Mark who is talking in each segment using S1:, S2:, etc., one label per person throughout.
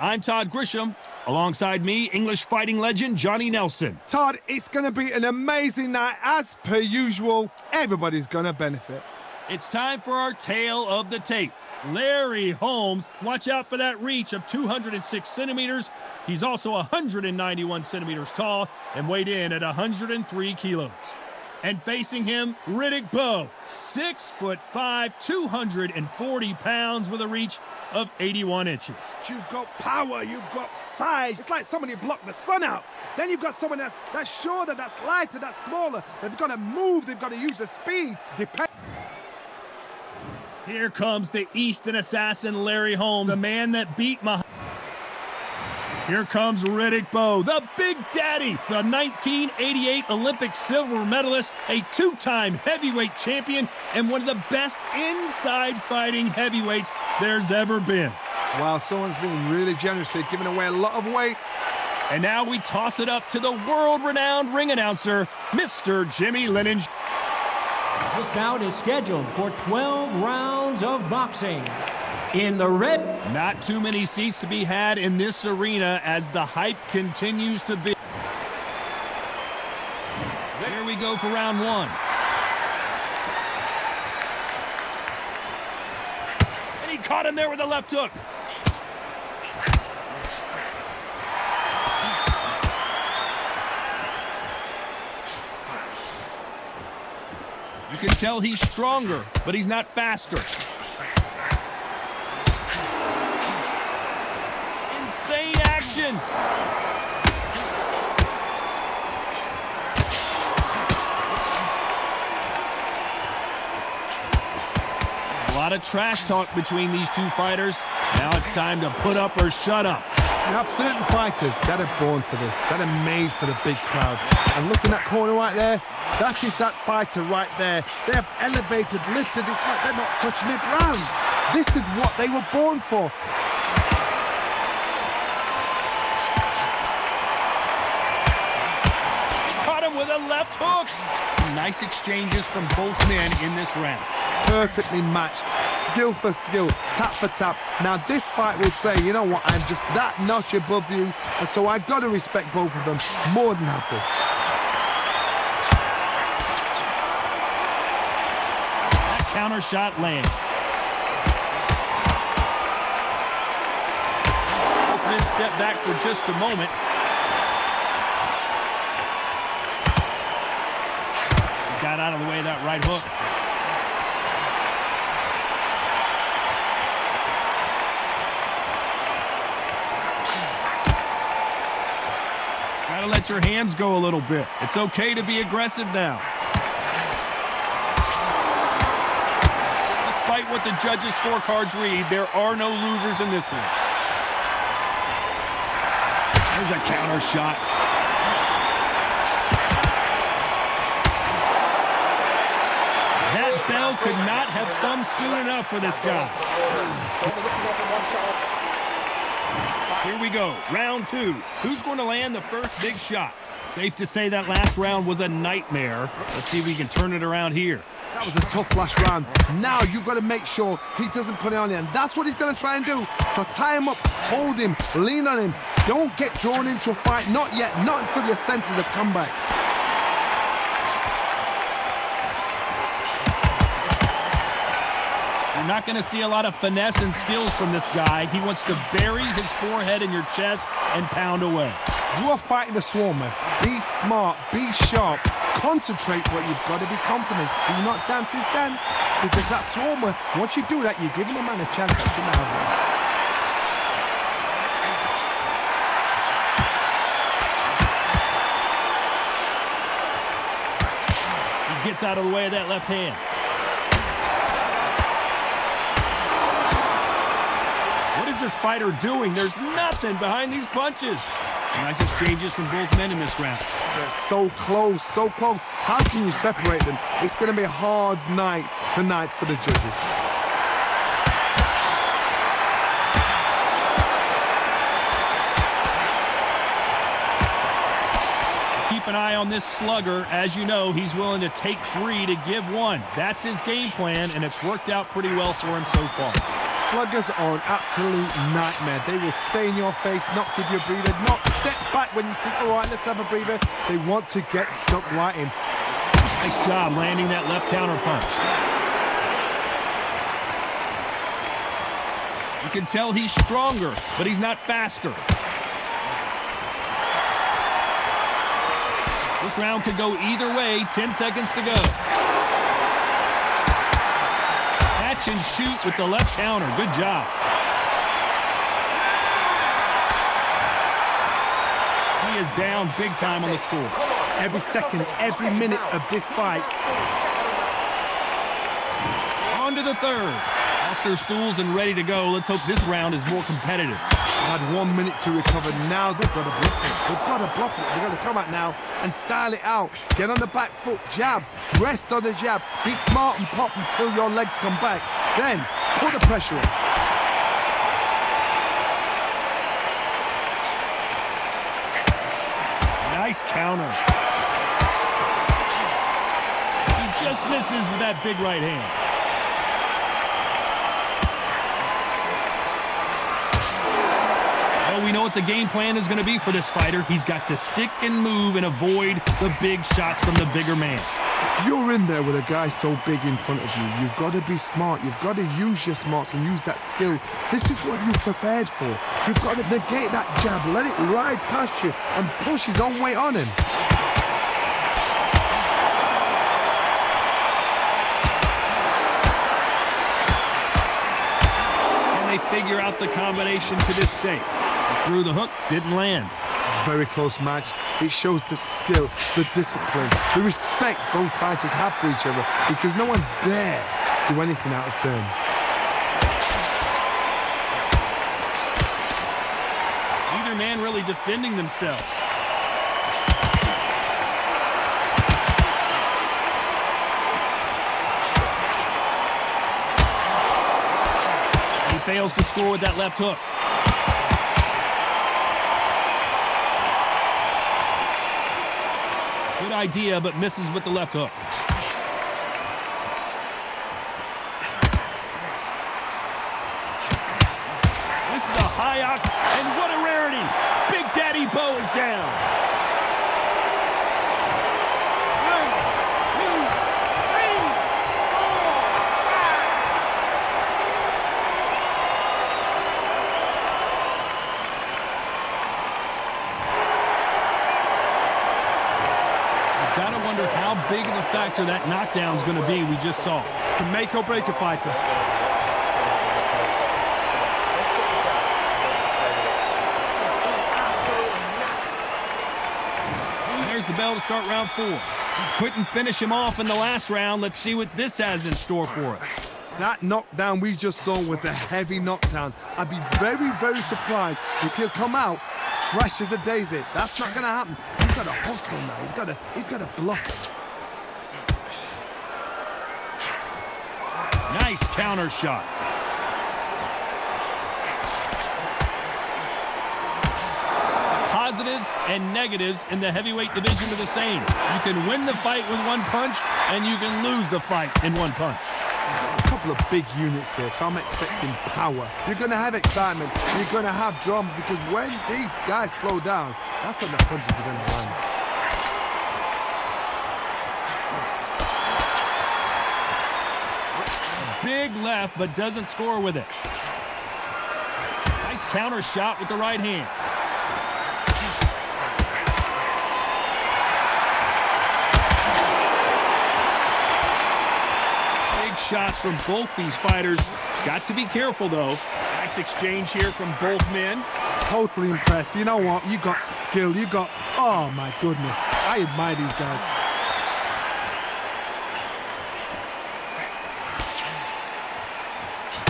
S1: I'm Todd Grisham. Alongside me, English fighting legend Johnny Nelson.
S2: Todd, it's going to be an amazing night. As per usual, everybody's going to benefit.
S1: It's time for our tale of the tape. Larry Holmes, watch out for that reach of 206 centimeters. He's also 191 centimeters tall and weighed in at 103 kilos. And facing him, Riddick Bowe, 6'5", 240 pounds with a reach of 81 inches.
S2: You've got power, you've got size. It's like somebody blocked the sun out. Then you've got someone that's shorter, that's lighter, that's smaller. They've got to move, they've got to use the speed.
S1: Here comes the Easton Assassin, Larry Holmes, the man that beat Muhammad. Here comes Riddick Bowe, the Big Daddy, the 1988 Olympic silver medalist, a two-time heavyweight champion, and one of the best inside fighting heavyweights there's ever been.
S2: Wow, someone's been really generous here, giving away a lot of weight.
S1: And now we toss it up to the world-renowned ring announcer, Mr. Jimmy Lennon.
S3: This bout is scheduled for 12 rounds of boxing. In the red...
S1: Not too many seats to be had in this arena as the hype continues to build. There we go for round one. And he caught him there with a left hook. You can tell he's stronger, but he's not faster. Insane action. A lot of trash talk between these two fighters. Now it's time to put up or shut up.
S2: You have certain fighters that are born for this, that are made for the big crowd. And look in that corner right there, that is that fighter right there. They have elevated, lifted, it's like they're not touching the ground. This is what they were born for.
S1: Caught him with a left hook. Nice exchanges from both men in this round.
S2: Perfectly matched, skill for skill, tap for tap. Now this fight will say, you know what, I'm just that notch above you, and so I got to respect both of them more than happy.
S1: That counter shot lands. Both men step back for just a moment. Got out of the way of that right hook. Gotta let your hands go a little bit. It's okay to be aggressive now. Despite what the judges' scorecards read, there are no losers in this one. There's a counter shot. That bell could not have come soon enough for this guy. Here we go, round two. Who's going to land the first big shot? Safe to say that last round was a nightmare. Let's see if we can turn it around here.
S2: That was a tough last round. Now you've got to make sure he doesn't put it on you, and that's what he's going to try and do. So tie him up, hold him, lean on him. Don't get drawn into a fight, not yet, not until your senses have come back.
S1: You're not going to see a lot of finesse and skills from this guy. He wants to bury his forehead in your chest and pound away.
S2: You are fighting a swarmer. Be smart, be sharp, concentrate, but you've got to be confident. Do not dance his dance, because that swarmer, once you do that, you're giving a man a chance that shouldn't have one.
S1: He gets out of the way of that left hand. What is this fighter doing? There's nothing behind these punches. Nice exchanges from both men in this round.
S2: They're so close, so close. How can you separate them? It's going to be a hard night tonight for the judges.
S1: Keep an eye on this slugger. As you know, he's willing to take three to give one. That's his game plan, and it's worked out pretty well for him so far.
S2: sluggers are an absolute nightmare. They will stay in your face, not give you a breather, not step back when you think, all right, let's have a breather. They want to get stuck right in.
S1: Nice job landing that left counter punch. You can tell he's stronger, but he's not faster. This round could go either way. 10 seconds to go. Catch and shoot with the left counter. Good job. He is down big time on the score.
S2: Every second, every minute of this fight.
S1: On to the third. Off their stools and ready to go. Let's hope this round is more competitive.
S2: Had 1 minute to recover. Now they've got to bluff it. They've got to bluff it. They've got to come out now and style it out. Get on the back foot, jab, rest on the jab. Be smart and pop until your legs come back. Then put the pressure on.
S1: Nice counter. He just misses with that big right hand. Well, we know what the game plan is going to be for this fighter. He's got to stick and move and avoid the big shots from the bigger man.
S2: If you're in there with a guy so big in front of you, you've got to be smart. You've got to use your smarts and use that skill. This is what you're prepared for. You've got to negate that jab, let it ride past you and push his own weight on him.
S1: And they figure out the combination to this safe. Through the hook, didn't land.
S2: Very close match. It shows the skill, the discipline, the respect both fighters have for each other because no one dare do anything out of turn.
S1: Either man really defending themselves. He fails to score with that left hook. Good idea, but misses with the left hook. This is a high octane, and what a rarity! Big Daddy Bowe is down. 1, 2, 3, 4. Gotta wonder how big of a factor that knockdown's gonna be we just saw.
S2: Can make or break a fighter.
S1: There's the bell to start round 4. Couldn't finish him off in the last round. Let's see what this has in store for us.
S2: That knockdown we just saw was a heavy knockdown. I'd be very, very surprised if he'll come out fresh as a daisy. That's not going to happen. He's got to hustle now. He's got to bluff it.
S1: Nice counter shot. Positives and negatives in the heavyweight division are the same. You can win the fight with one punch, and you can lose the fight in one punch.
S2: A couple of big units here, so I'm expecting power. You're going to have excitement. You're going to have drama, because when these guys slow down, that's when the punches are going to land.
S1: Big left, but doesn't score with it. Nice counter shot with the right hand. Big shots from both these fighters. Got to be careful, though. Nice exchange here from both men.
S2: Totally impressed. You know what? You got skill. You got... Oh, my goodness. I admire these guys.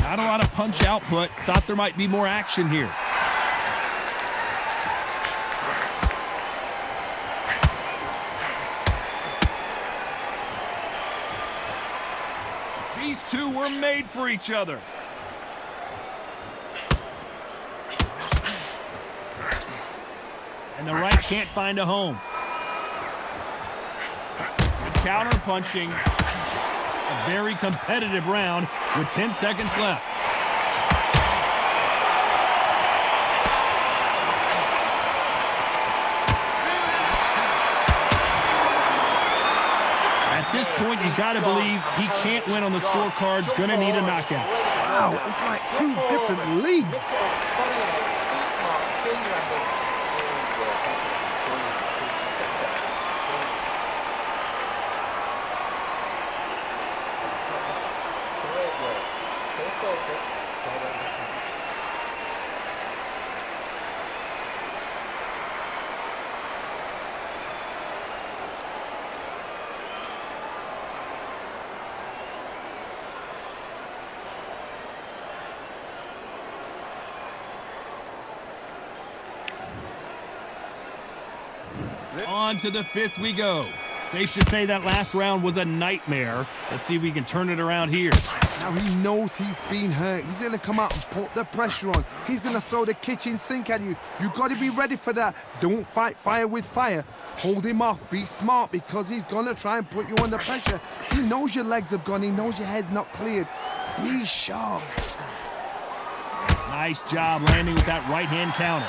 S1: Not a lot of punch output. Thought there might be more action here. These two were made for each other. And the right can't find a home. Counter punching. A very competitive round with 10 seconds left. you got to believe he can't win on the scorecards. Going to need a knockout.
S2: Wow, it's like two different leagues.
S1: On to the fifth we go. Safe to say that last round was a nightmare. Let's see if we can turn it around here.
S2: Now he knows he's been hurt. He's going to come out and put the pressure on. He's going to throw the kitchen sink at you. You've got to be ready for that. Don't fight fire with fire. Hold him off. Be smart because he's going to try and put you under pressure. He knows your legs have gone. He knows your head's not cleared. Be sharp.
S1: Nice job landing with that right-hand counter.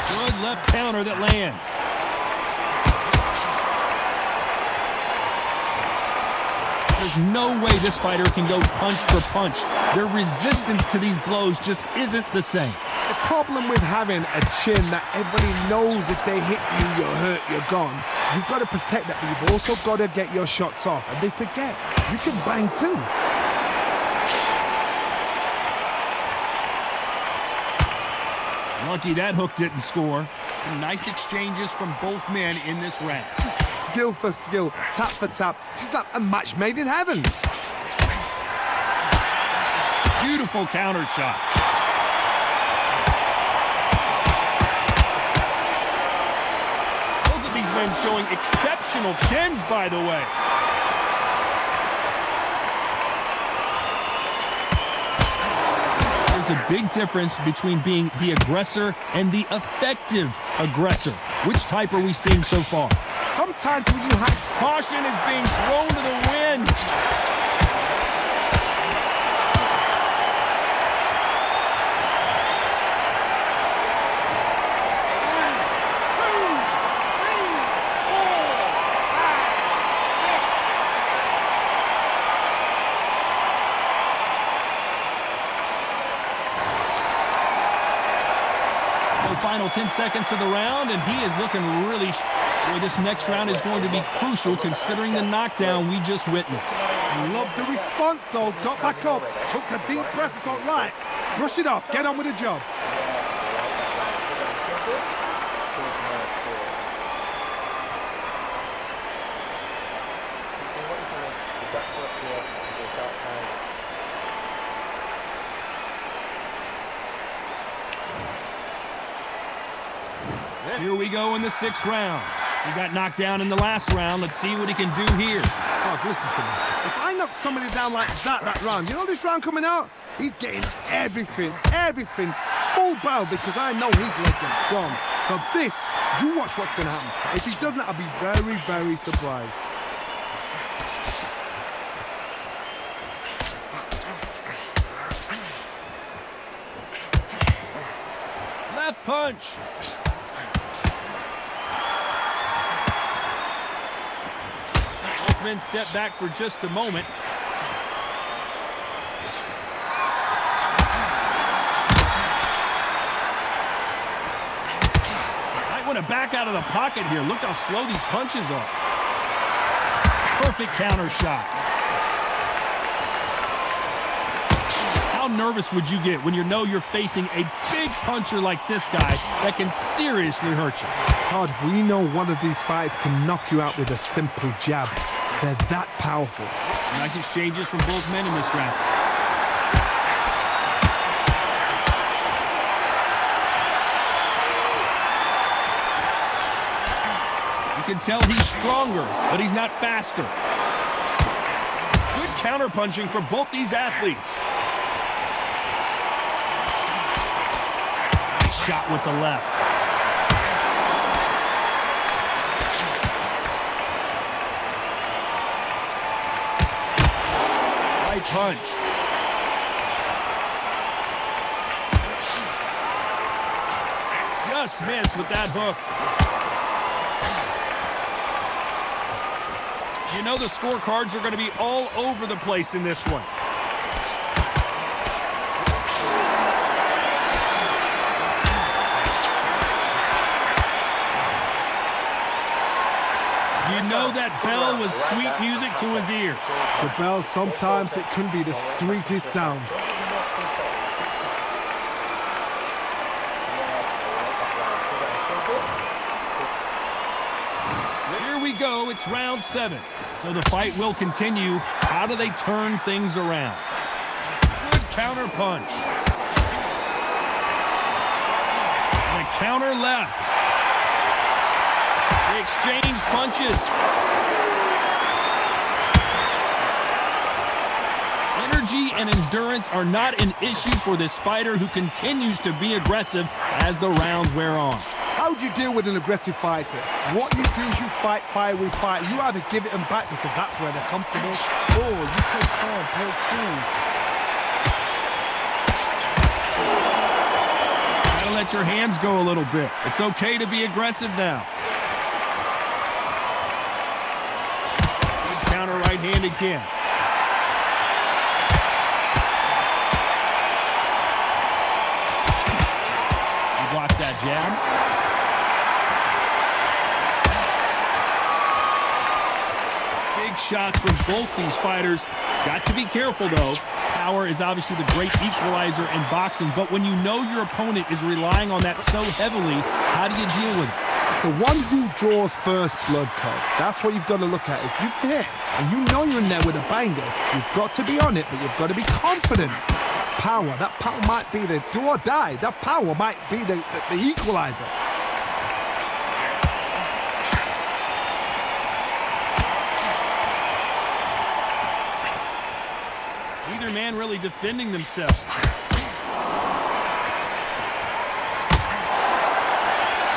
S1: Good left counter that lands. There's no way this fighter can go punch for punch. Their resistance to these blows just isn't the same.
S2: The problem with having a chin that everybody knows if they hit you, you're hurt, you're gone. You've got to protect that, but you've also got to get your shots off. And they forget, you can bang too.
S1: Lucky that hook didn't score. Some nice exchanges from both men in this round.
S2: Skill for skill, tap for tap. She's like a match made in heaven.
S1: Beautiful counter shot. Both of these men showing exceptional chins, by the way. There's a big difference between being the aggressor and the effective aggressor. Which type are we seeing so far?
S2: Sometimes when you have...
S1: Caution is being thrown to the wind. Final 10 seconds of the round, and he is looking really well, this next round is going to be crucial considering the knockdown we just witnessed.
S2: Love the response, though. Got back up, took a deep breath and thought, right, brush it off, get on with the job.
S1: Here we go in the sixth round. He got knocked down in the last round. Let's see what he can do here.
S2: Oh, listen to me. If I knock somebody down like that round, you know this round coming out? He's getting everything, full barrel because I know his legs are gone. So this, you watch what's going to happen. If he doesn't, I'll be very, very surprised.
S1: Left punch. Both men step back for just a moment. Might want to back out of the pocket here. Look how slow these punches are. Perfect counter shot. How nervous would you get when you know you're facing a big puncher like this guy that can seriously hurt you?
S2: Todd, we know one of these fights can knock you out with a simple jab. They're that powerful.
S1: Nice exchanges from both men in this round. You can tell he's stronger, but he's not faster. Good counterpunching for both these athletes. Nice shot with the left. Right punch. Just missed with that hook. You know the scorecards are going to be all over the place in this one. You know that bell was sweet music to his ears.
S2: The bell, sometimes it can be the sweetest sound.
S1: Here we go, it's round 7. So the fight will continue. How do they turn things around? Good counter punch. And a counter left. They exchange punches. Energy and endurance are not an issue for this fighter who continues to be aggressive as the rounds wear on.
S2: How do you deal with an aggressive fighter? What you do is you fight fire with fire. You either give it them back because that's where they're comfortable, or you play calm, play cool.
S1: Gotta let your hands go a little bit. It's okay to be aggressive now. Good counter right hand again. He blocks that jab. Shots from both these fighters. Got to be careful, though. Power is obviously the great equalizer in boxing, but when you know your opponent is relying on that so heavily, how do you deal with it?
S2: It's the one who draws first blood, Todd. That's what you've got to look at. If you hit and you know you're in there with a banger, you've got to be on it, but you've got to be confident. Power, that power might be the do or die. That power might be the equalizer.
S1: Neither man really defending themselves.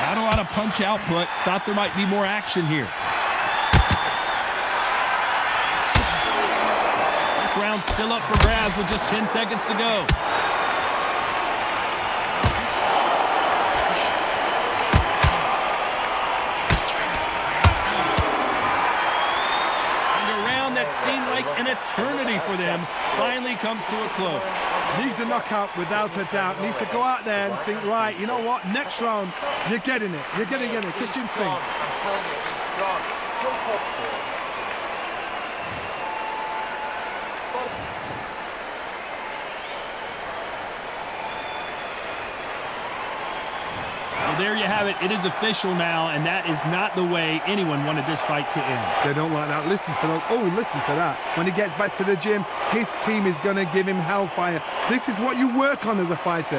S1: Not a lot of punch output. Thought there might be more action here. This round's still up for grabs with just 10 seconds to go. Seemed like an eternity for them finally comes to a close.
S2: Needs a knockout without a doubt. Needs to go out there and think, right, you know what, next round, you're getting it. You're going to get it. Kitchen sink.
S1: There you have it. It is official now, and that is not the way anyone wanted this fight to end.
S2: They don't like that. Listen to that. Oh, listen to that. When he gets back to the gym, his team is going to give him hellfire. This is what you work on as a fighter.